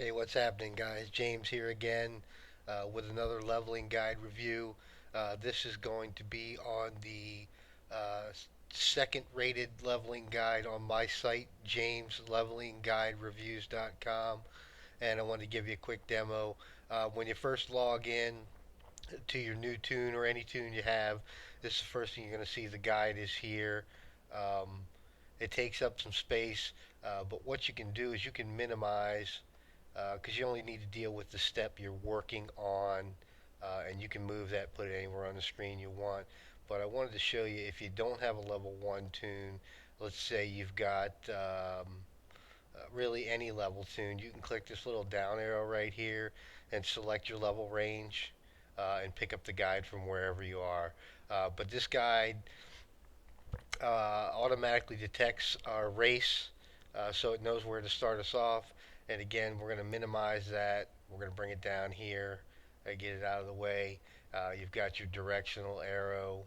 Hey, what's happening, guys? James here again with another leveling guide review. This is going to be on the second rated leveling guide on my site, jameslevelingguidereviews.com. And I want to give you a quick demo. When you first log in to your new tune or any tune you have, this is the first thing you're going to see. The guide is here. Um, it takes up some space, but what you can do is you can minimize because you only need to deal with the step you're working on, and you can move that, put it anywhere on the screen you want. But I wanted to show you if you don't have a level 1 tune, let's say you've got really any level tune, you can click this little down arrow right here and select your level range and pick up the guide from wherever you are. But this guide automatically detects our race, so it knows where to start us off. And again, we're going to minimize that. We're going to bring it down here, get it out of the way. You've got your directional arrow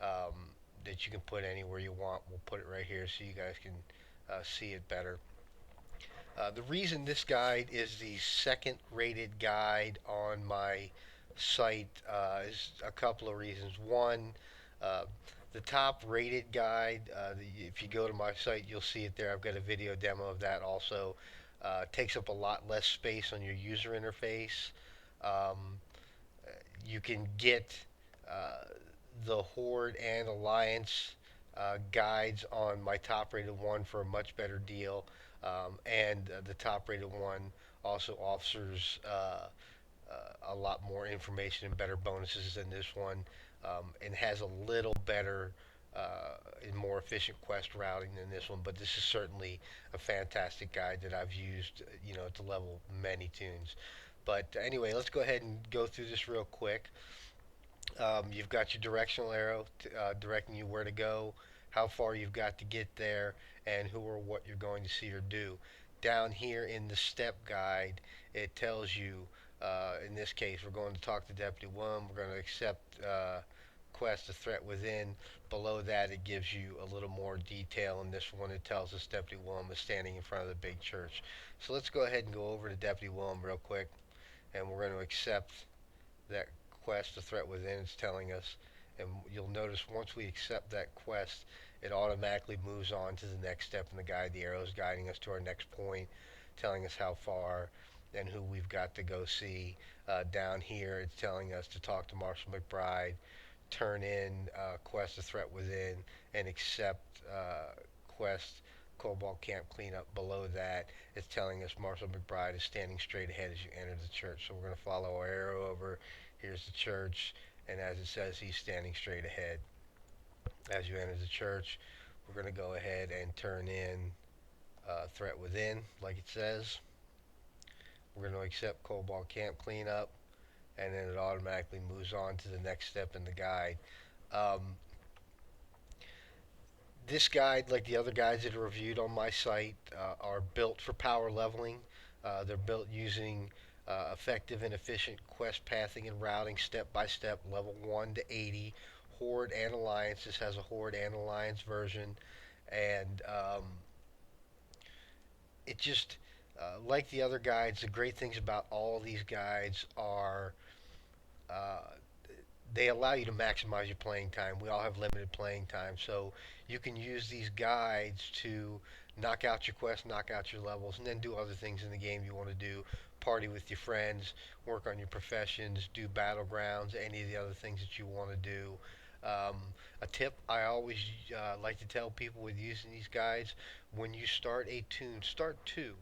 um, that you can put anywhere you want. We'll put it right here so you guys can see it better. The reason this guide is the second rated guide on my site is a couple of reasons. One, uh, the top rated guide, if you go to my site, you'll see it there. I've got a video demo of that also. Takes up a lot less space on your user interface. Um, you can get uh, the Horde and Alliance guides on my top rated one for a much better deal. And the top rated one also offers a lot more information and better bonuses than this one, and has a little better and more efficient quest routing than this one. But this is certainly a fantastic guide that I've used, to level many tunes. But anyway, let's go ahead and go through this real quick. You've got your directional arrow directing you where to go, how far you've got to get there, and who or what you're going to see or do. Down here in the step guide, it tells you, in this case, we're going to talk to Deputy Willem, we're going to accept quest, a threat within. Below that, it gives you a little more detail. In this one, it tells us Deputy Willem is standing in front of the big church. So let's go ahead and go over to Deputy Willem real quick, and we're going to accept that quest, the threat within, is telling us. And you'll notice once we accept that quest, it automatically moves on to the next step in the guide. The arrow is guiding us to our next point, telling us how far and who we've got to go see. Down here, it's telling us to talk to Marshal McBride, turn in quest, the threat within, and accept quest, Cobalt Camp Cleanup. Below that, it's telling us Marshal McBride is standing straight ahead as you enter the church. So we're going to follow our arrow over. Here's the church, and as it says, he's standing straight ahead. As you enter the church, we're going to go ahead and turn in threat within, like it says. We're going to accept Cobalt Camp Cleanup, and then it automatically moves on to the next step in the guide. Um, this guide, like the other guides that are reviewed on my site, are built for power leveling. They're built using effective and efficient quest pathing and routing step by step, level 1 to 80. Horde and Alliance. This has a Horde and Alliance version. And it just, like the other guides, the great things about all of these guides are uh, they allow you to maximize your playing time. We all have limited playing time, so you can use these guides to knock out your quests, knock out your levels, and then do other things in the game you want to do. Party with your friends, work on your professions, do battlegrounds, any of the other things that you want to do. Um, a tip I always like to tell people with using these guides: when you start a tune, start two.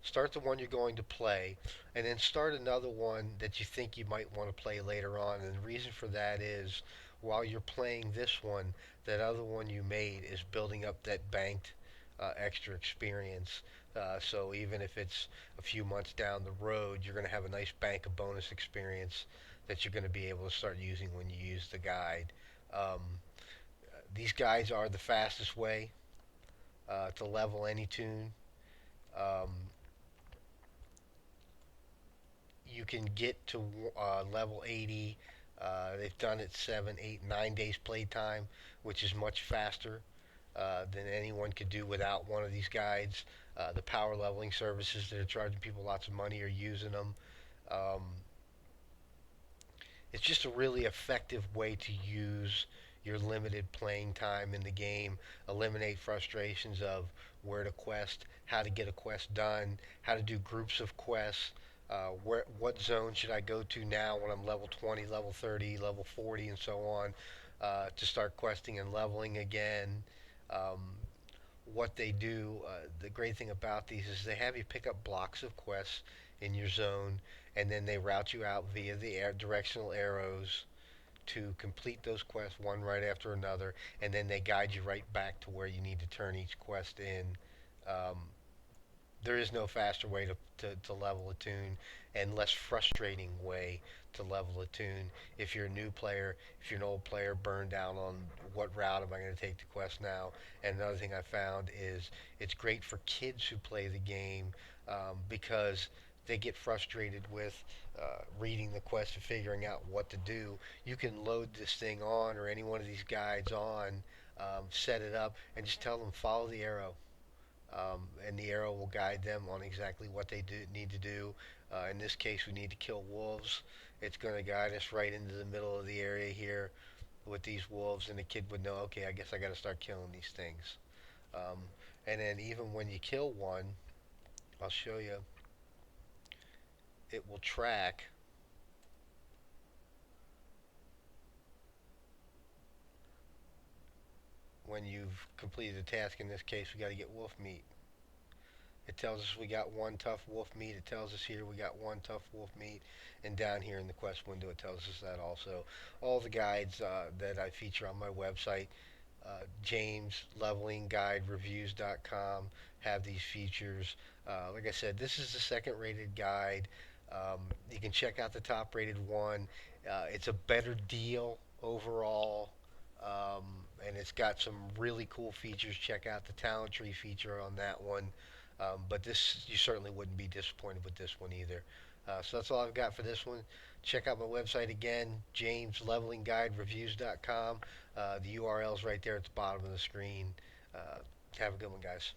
Start the one you're going to play, and then start another one that you think you might want to play later on. And the reason for that is, while you're playing this one, that other one you made is building up that banked extra experience. So even if it's a few months down the road, you're going to have a nice bank of bonus experience that you're going to be able to start using when you use the guide. Um, these guides are the fastest way to level any tune. Um, you can get to level 80. They've done it 7, 8, 9 days playtime, which is much faster. than anyone could do without one of these guides. The power leveling services that are charging people lots of money are using them. Um, it's just a really effective way to use your limited playing time in the game, eliminate frustrations of where to quest, how to get a quest done, how to do groups of quests, what zone should I go to now when I'm level 20, level 30, level 40, and so on, to start questing and leveling again. Um, what they do, the great thing about these is they have you pick up blocks of quests in your zone, and then they route you out via the directional arrows to complete those quests one right after another, and then they guide you right back to where you need to turn each quest in. Um, there is no faster way to level a tune and less frustrating way to level a tune. If you're a new player, if you're an old player, burn down on what route am I going to take the quest now. And another thing I found is it's great for kids who play the game, because they get frustrated with reading the quest and figuring out what to do. You can load this thing on, or any one of these guides on, set it up, and just tell them follow the arrow, and the arrow will guide them on exactly what they need to do. In this case, we need to kill wolves. It's going to guide us right into the middle of the area here with these wolves, and the kid would know, okay, I guess I got to start killing these things. Um, and then even when you kill one, I'll show you, it will track when you've completed a task. In this case, we got to get wolf meat. It tells us we got one tough wolf meat. It tells us here we got one tough wolf meat. And down here in the quest window, it tells us that also. All the guides that I feature on my website, jameslevelingguidereviews.com, have these features. Like I said, this is the second rated guide. You can check out the top rated one. It's a better deal overall. Um, and it's got some really cool features. Check out the talent tree feature on that one. But this, you certainly wouldn't be disappointed with this one either. So that's all I've got for this one. Check out my website again, jameslevelingguidereviews.com. The URL's right there at the bottom of the screen. Have a good one, guys.